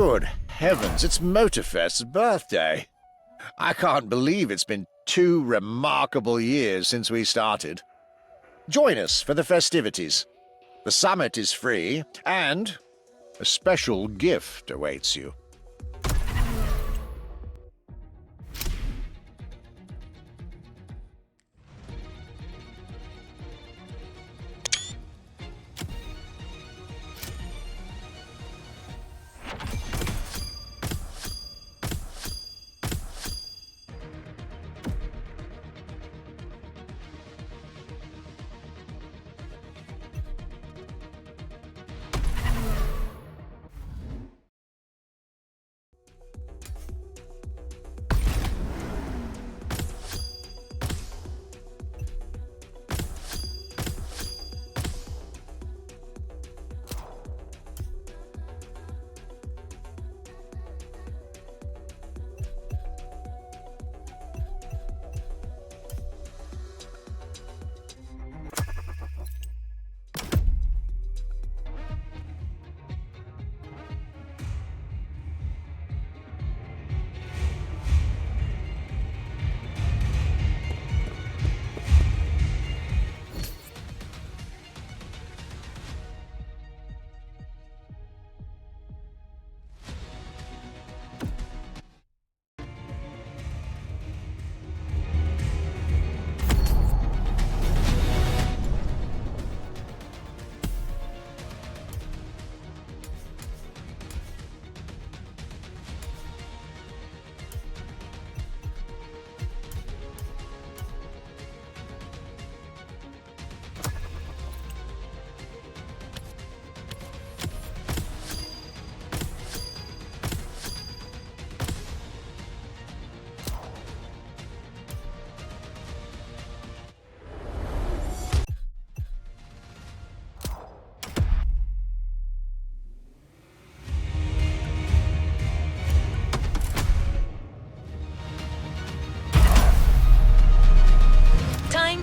Good heavens, it's Motorfest's birthday. I can't believe it's been 2 remarkable years since we started. Join us for the festivities. The summit is free, and a special gift awaits you.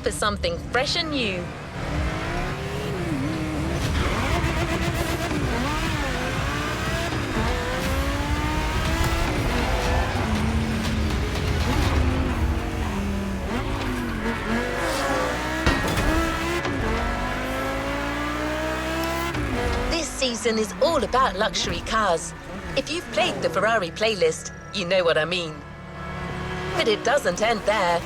For something fresh and new. This season is all about luxury cars. If you've played the Ferrari playlist, you know what I mean. But it doesn't end there.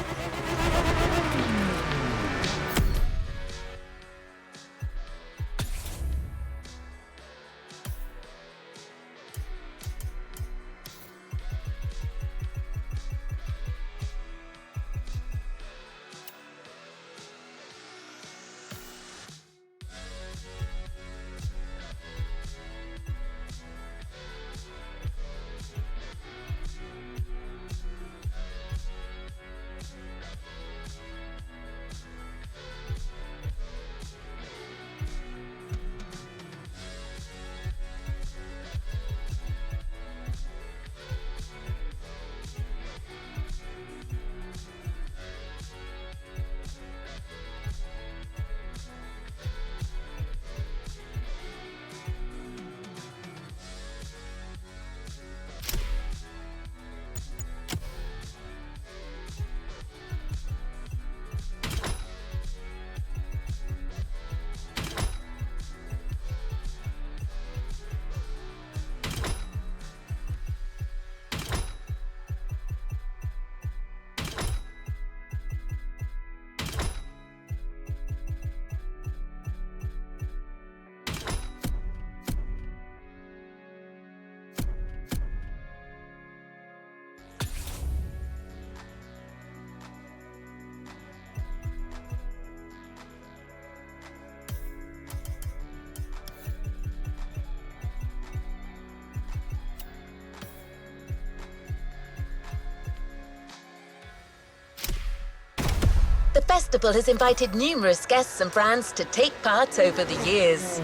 The festival has invited numerous guests and brands to take part over the years.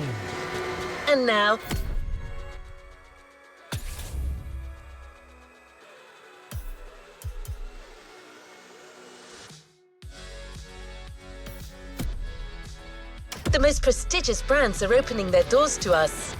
And now, the most prestigious brands are opening their doors to us.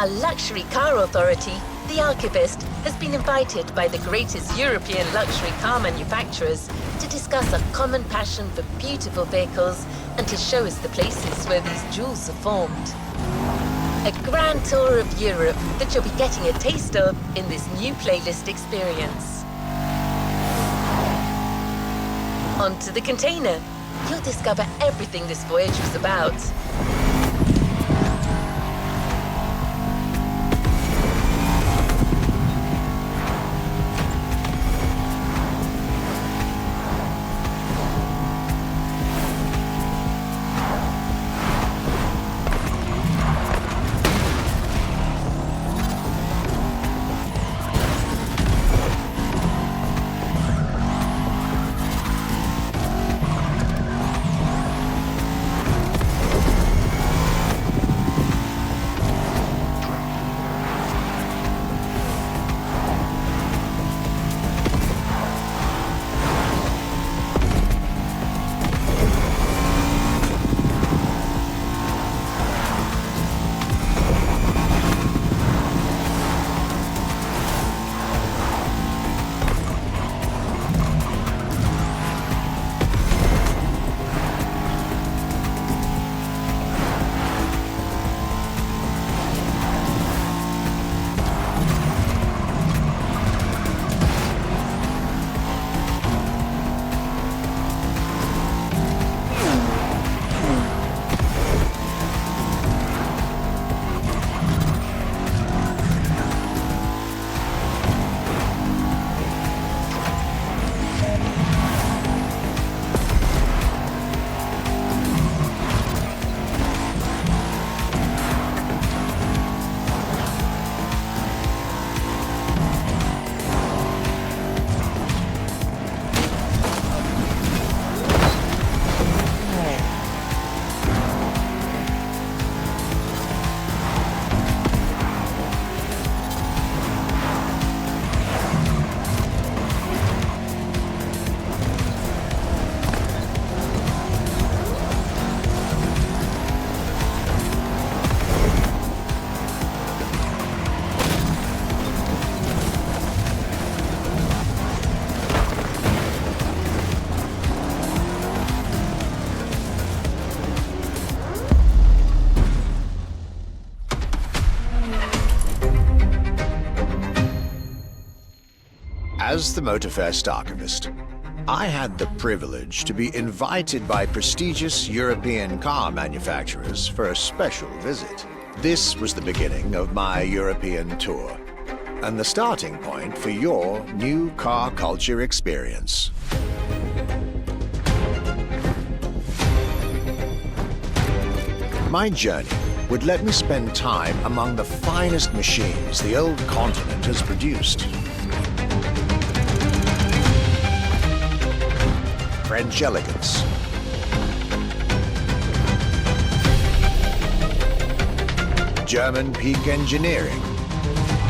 Our luxury car authority, the Archivist, has been invited by the greatest European luxury car manufacturers to discuss a common passion for beautiful vehicles and to show us the places where these jewels are formed. A grand tour of Europe that you'll be getting a taste of in this new playlist experience. Onto the container. You'll discover everything this voyage was about. As the Motorfest archivist, I had the privilege to be invited by prestigious European car manufacturers for a special visit. This was the beginning of my European tour, and the starting point for your new car culture experience. My journey would let me spend time among the finest machines the old continent has produced. French elegance, German peak engineering.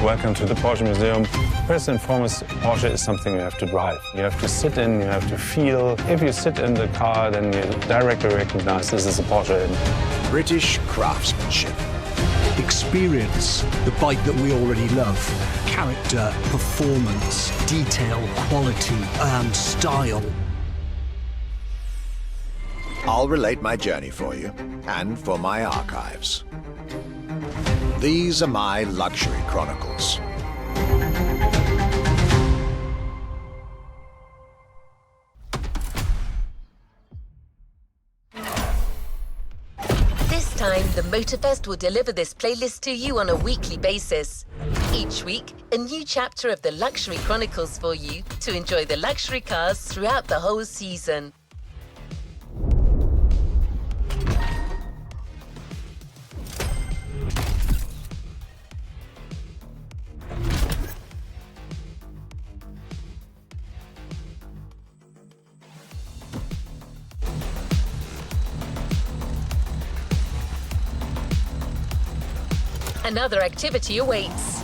Welcome to the Porsche Museum. First and foremost, Porsche is something you have to drive. You have to sit in, you have to feel. If you sit in the car, then you directly recognize this is a Porsche. British craftsmanship. Experience the bike that we already love. Character, performance, detail, quality, and style. I'll relate my journey for you, and for my archives. These are my luxury chronicles. This time, the Motorfest will deliver this playlist to you on a weekly basis. Each week, a new chapter of the Luxury Chronicles for you to enjoy the luxury cars throughout the whole season. Another activity awaits.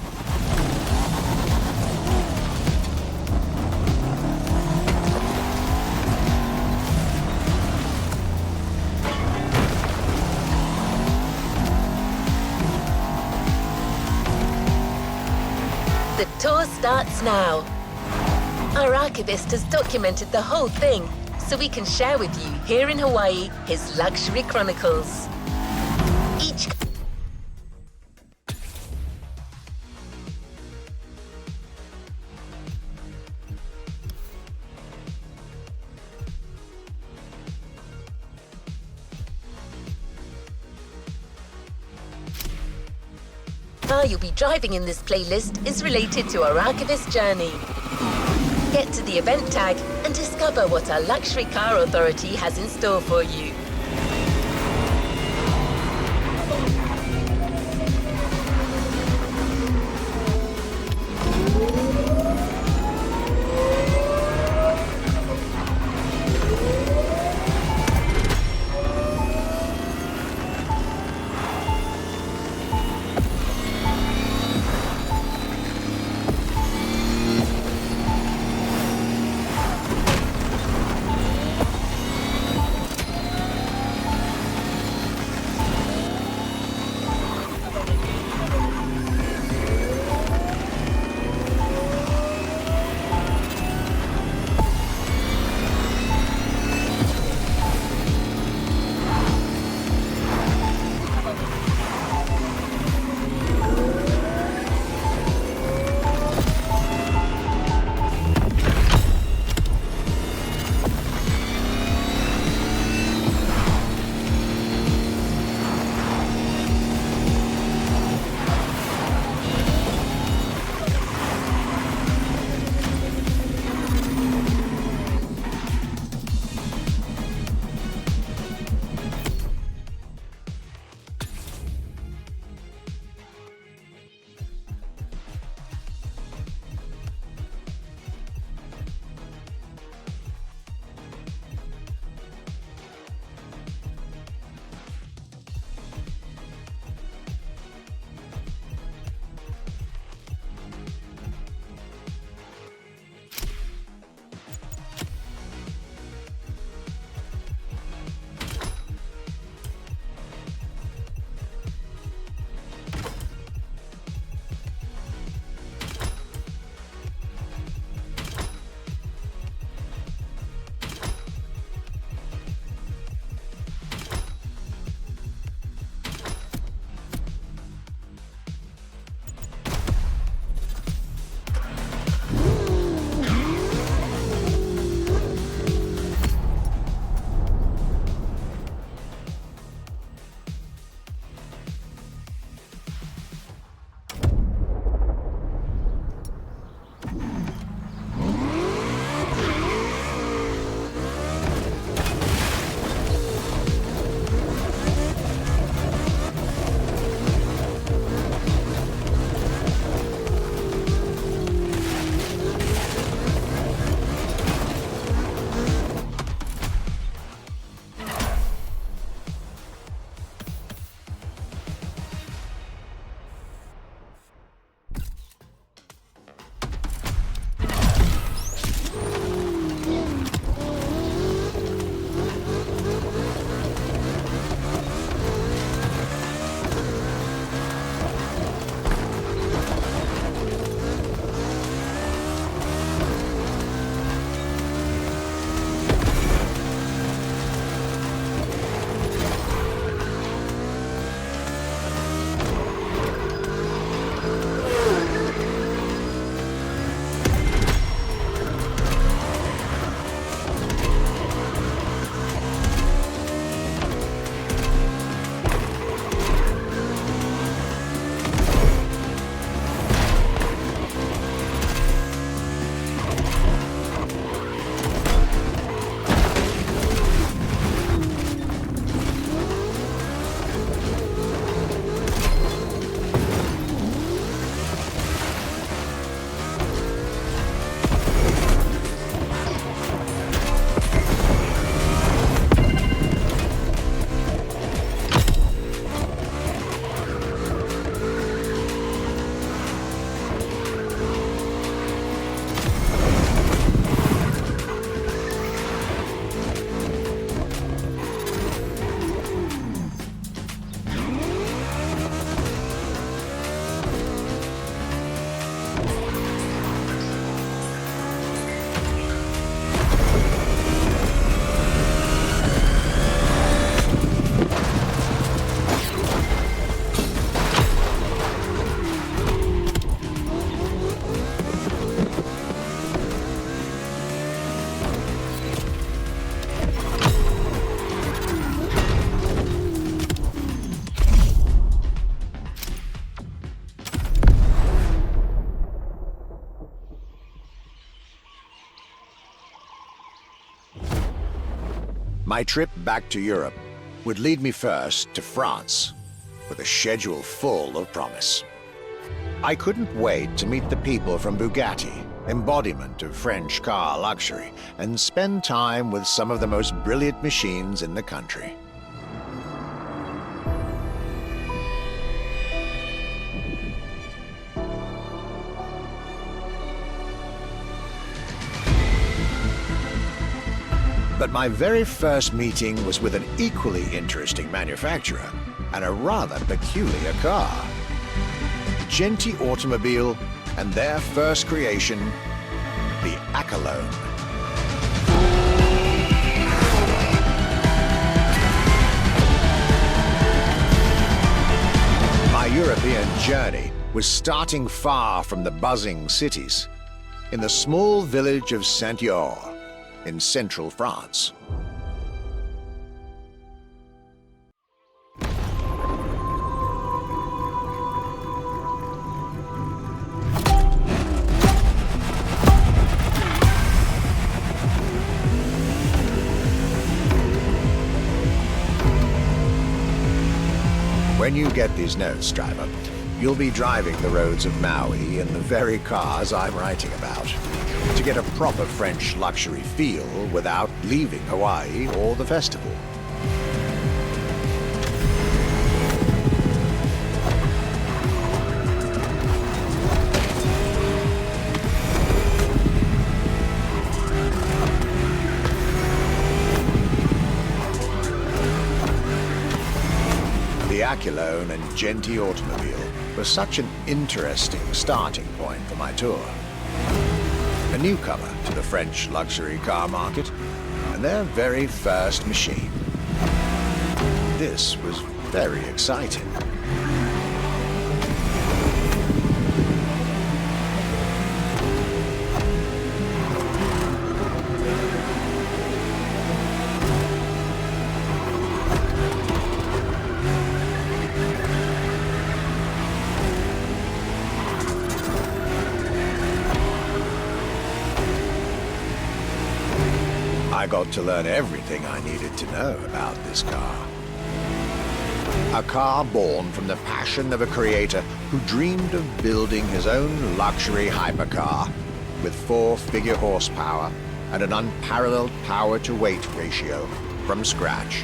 The tour starts now. Our archivist has documented the whole thing, so we can share with you here in Hawaii his luxury chronicles. Each car you'll be driving in this playlist is related to our archivist journey. Get to the event tag and discover what our luxury car authority has in store for you. My trip back to Europe would lead me first to France, with a schedule full of promise. I couldn't wait to meet the people from Bugatti, embodiment of French car luxury, and spend time with some of the most brilliant machines in the country. But my very first meeting was with an equally interesting manufacturer and a rather peculiar car. Genti Automobile and their first creation, the Accolone. My European journey was starting far from the buzzing cities, in the small village of Saint-Yor, in central France. When you get these notes, driver, you'll be driving the roads of Maui in the very cars I'm writing about, to get a proper French luxury feel without leaving Hawaii or the festival. The Accolone and Genti Automobile was such an interesting starting point for my tour. A newcomer to the French luxury car market, and their very first machine. This was very exciting. I got to learn everything I needed to know about this car. A car born from the passion of a creator who dreamed of building his own luxury hypercar with 4-figure horsepower and an unparalleled power-to-weight ratio from scratch.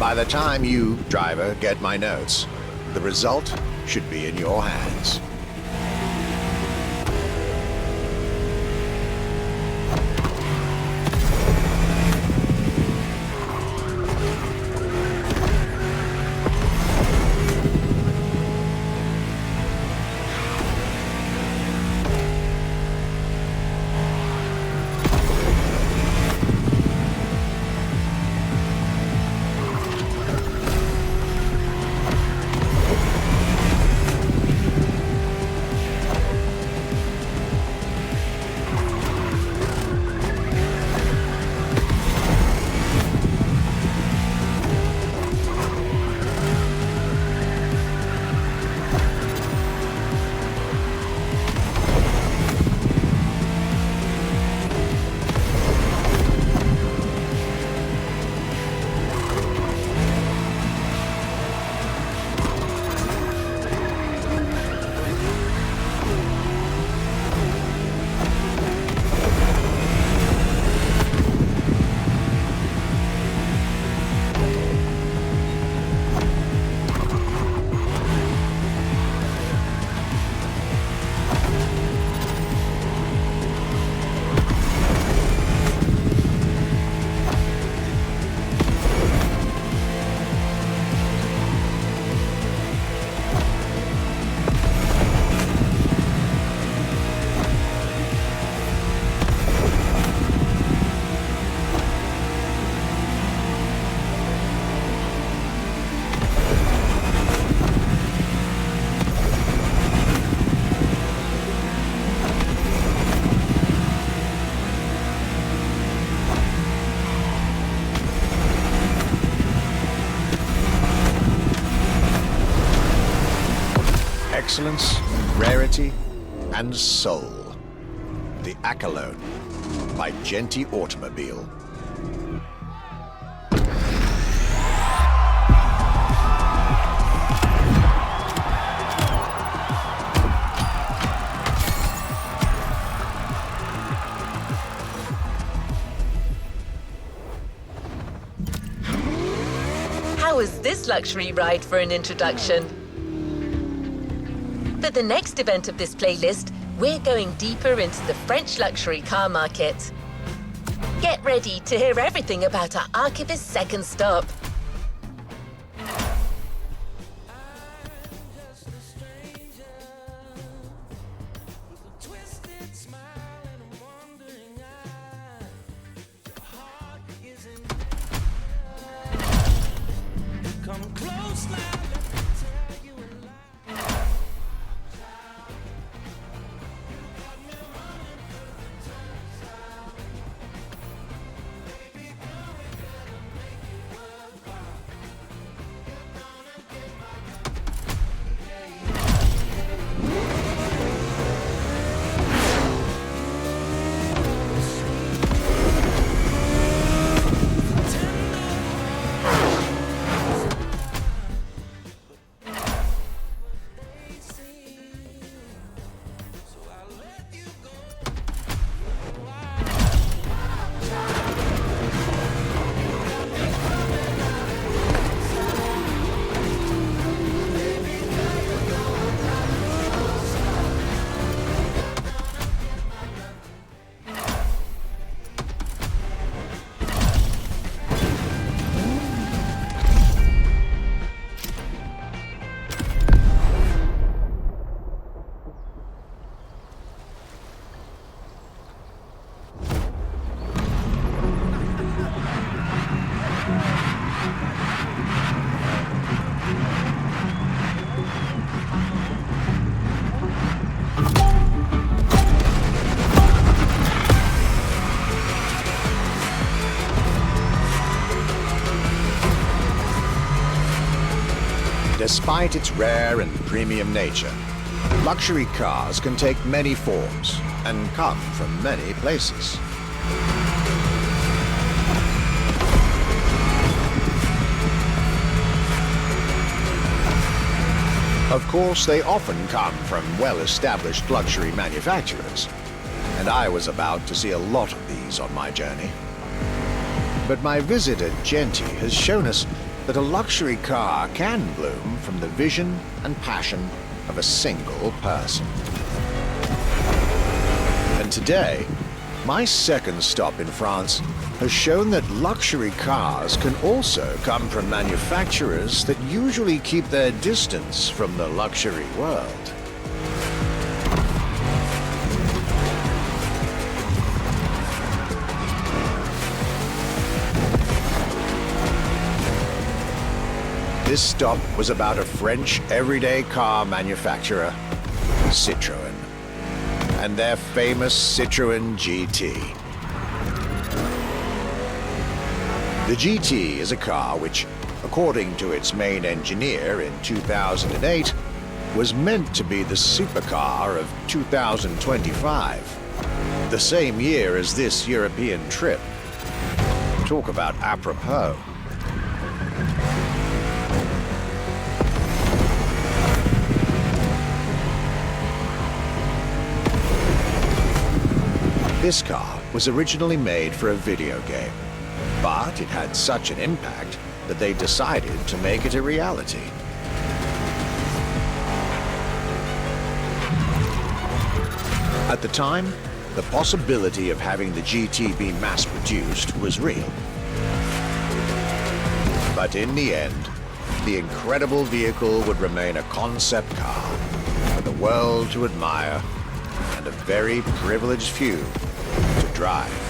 By the time you, driver, get my notes, the result should be in your hands. Excellence, rarity, and soul. The Accolone. by Genti Automobile. How was this luxury ride for an introduction? For the next event of this playlist, we're going deeper into the French luxury car market. Get ready to hear everything about our Archivist's second stop. Despite its rare and premium nature, luxury cars can take many forms and come from many places. Of course, they often come from well-established luxury manufacturers, and I was about to see a lot of these on my journey. But my visit at Genti has shown us that a luxury car can bloom from the vision and passion of a single person. And today, my second stop in France has shown that luxury cars can also come from manufacturers that usually keep their distance from the luxury world. This stop was about a French everyday car manufacturer, Citroën, and their famous Citroën GT. The GT is a car which, according to its main engineer in 2008, was meant to be the supercar of 2025, the same year as this European trip. Talk about apropos. This car was originally made for a video game, but it had such an impact that they decided to make it a reality. At the time, the possibility of having the GT be mass-produced was real. But in the end, the incredible vehicle would remain a concept car for the world to admire and a very privileged few to drive.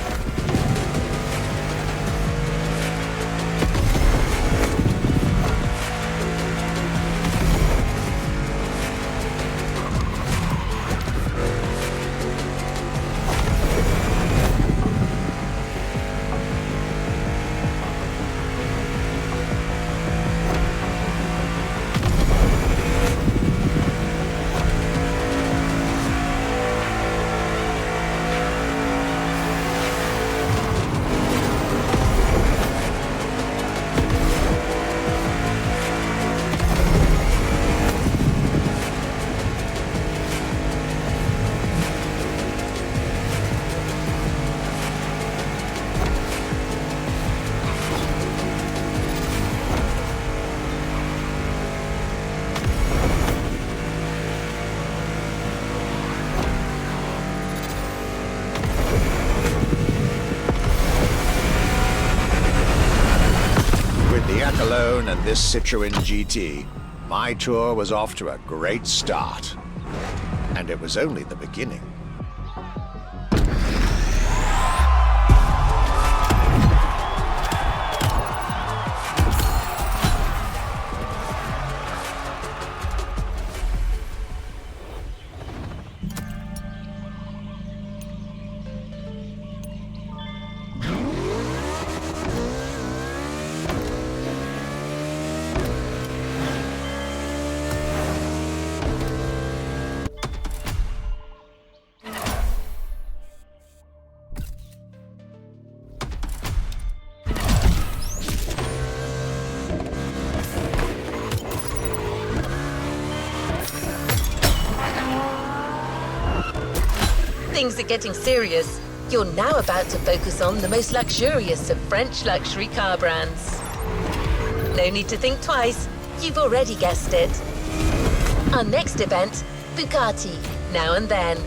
and this Citroën GT, my tour was off to a great start. And it was only the beginning. Things are getting serious. You're now about to focus on the most luxurious of French luxury car brands. No need to think twice. You've already guessed it. Our next event, Bugatti, Now and Then.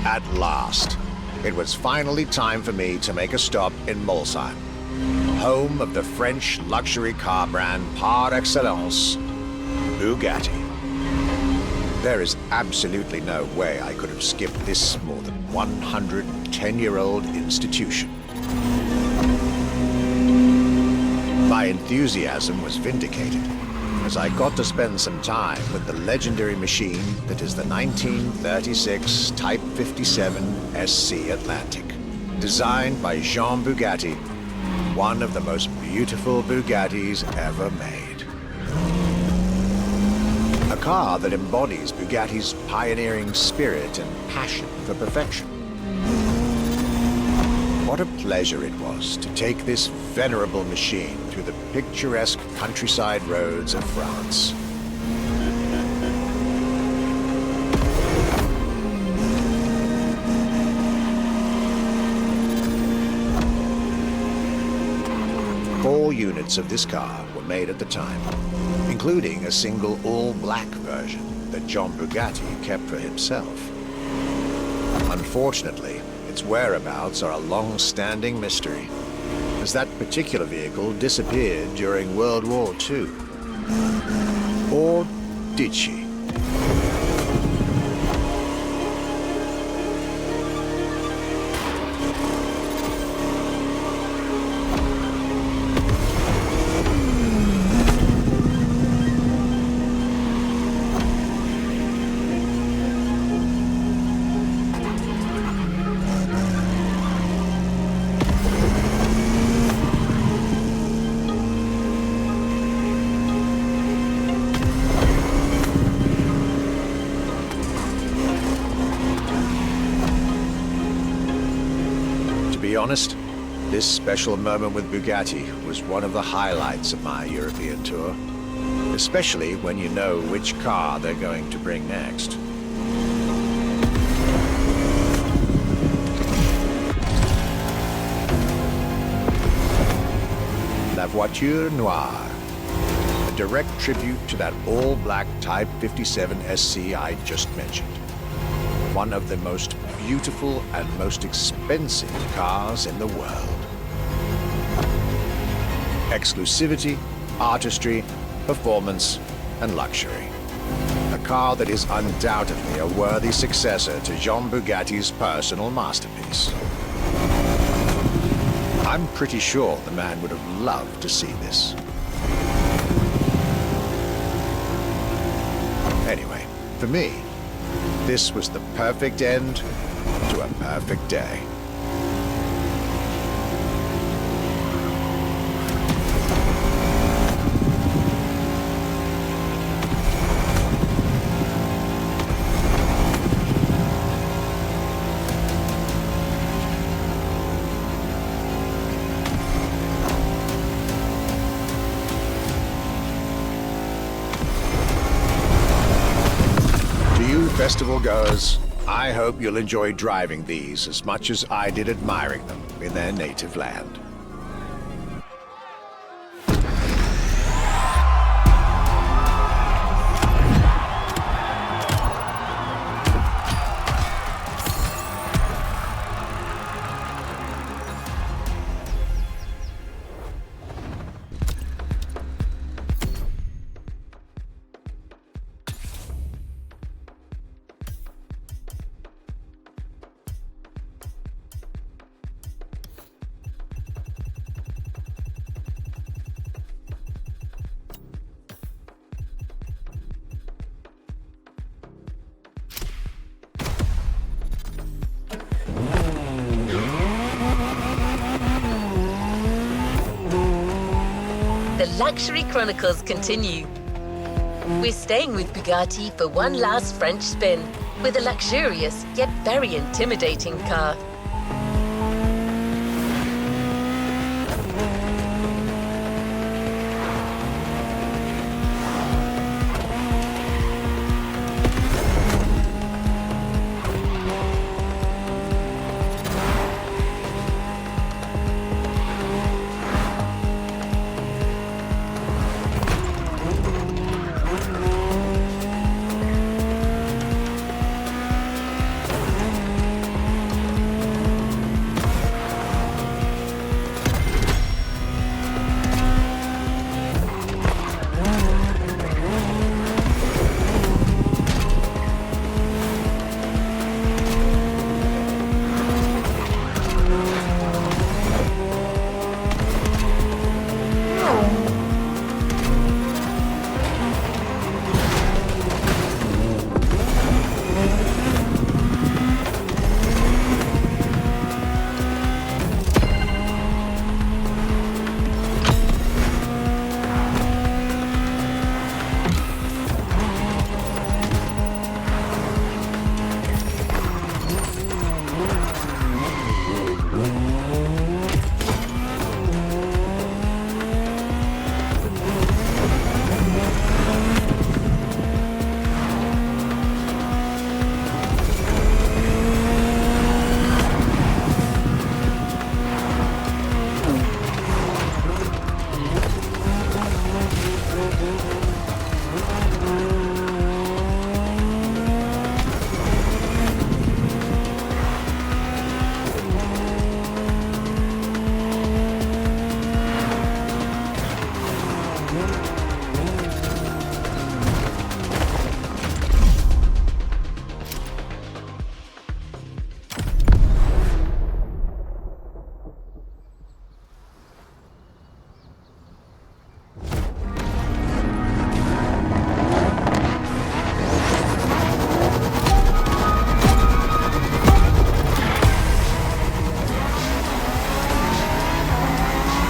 At last, it was finally time for me to make a stop in Molsheim, home of the French luxury car brand par excellence, Bugatti. There is absolutely no way I could have skipped this more than 110-year-old institution. My enthusiasm was vindicated, as I got to spend some time with the legendary machine that is the 1936 Type 57 SC Atlantic, designed by Jean Bugatti, one of the most beautiful Bugattis ever made. A car that embodies Bugatti's pioneering spirit and passion for perfection. What a pleasure it was to take this venerable machine through the picturesque countryside roads of France. All units of this car were made at the time, including a single all-black version that John Bugatti kept for himself. Unfortunately, its whereabouts are a long-standing mystery, as that particular vehicle disappeared during World War II. Or did she? honest, this special moment with Bugatti was one of the highlights of my European tour. Especially when you know which car they're going to bring next. La Voiture Noire, a direct tribute to that all-black Type 57 SC I just mentioned. One of the most beautiful and most expensive cars in the world. Exclusivity, artistry, performance, and luxury. A car that is undoubtedly a worthy successor to Jean Bugatti's personal masterpiece. I'm pretty sure the man would have loved to see this. Anyway, for me, this was the perfect end to a perfect day. Festival goers, I hope you'll enjoy driving these as much as I did admiring them in their native land. The Luxury Chronicles continue. We're staying with Bugatti for one last French spin with a luxurious yet very intimidating car.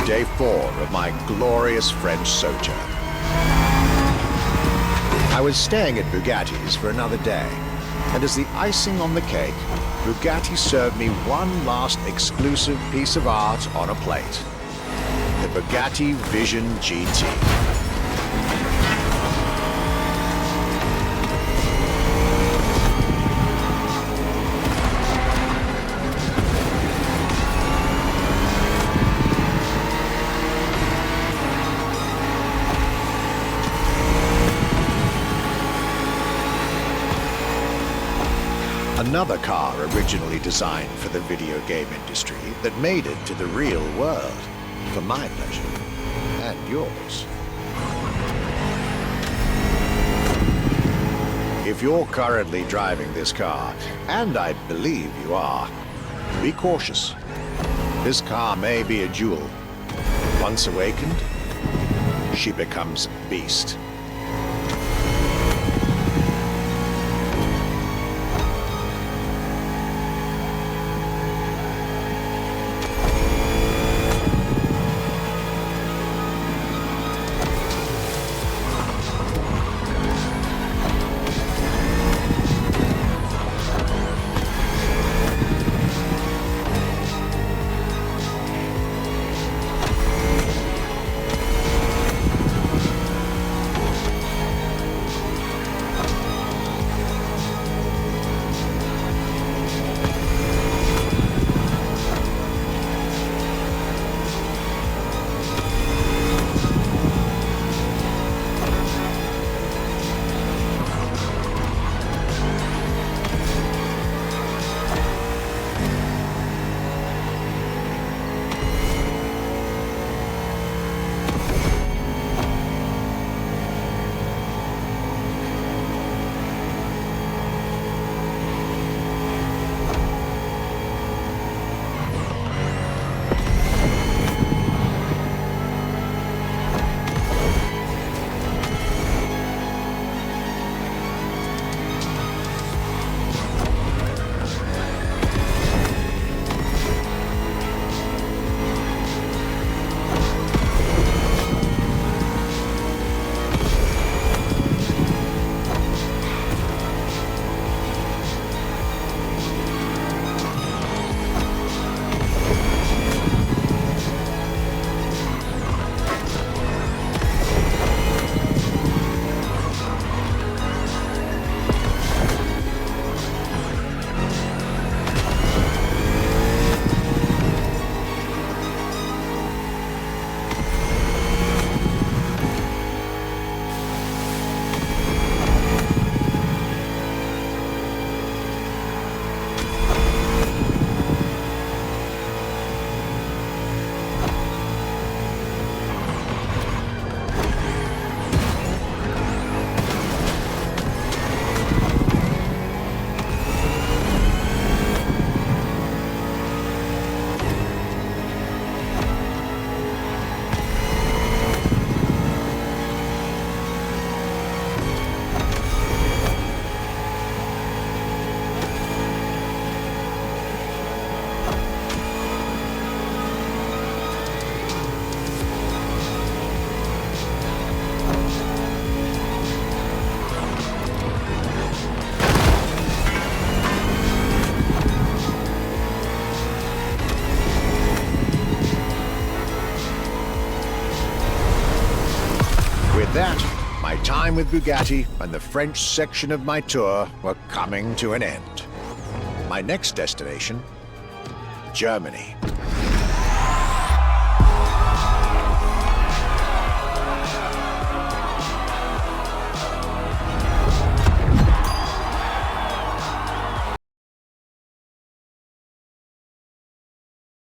Day 4 of my glorious French sojourn. I was staying at Bugatti's for another day, And as the icing on the cake, Bugatti served me one last exclusive piece of art on a plate. The Bugatti Vision GT. Another car originally designed for the video game industry that made it to the real world, for my pleasure and yours. If you're currently driving this car, and I believe you are, be cautious. This car may be a jewel. Once awakened, she becomes a beast. With that, my time with Bugatti and the French section of my tour were coming to an end. My next destination, Germany.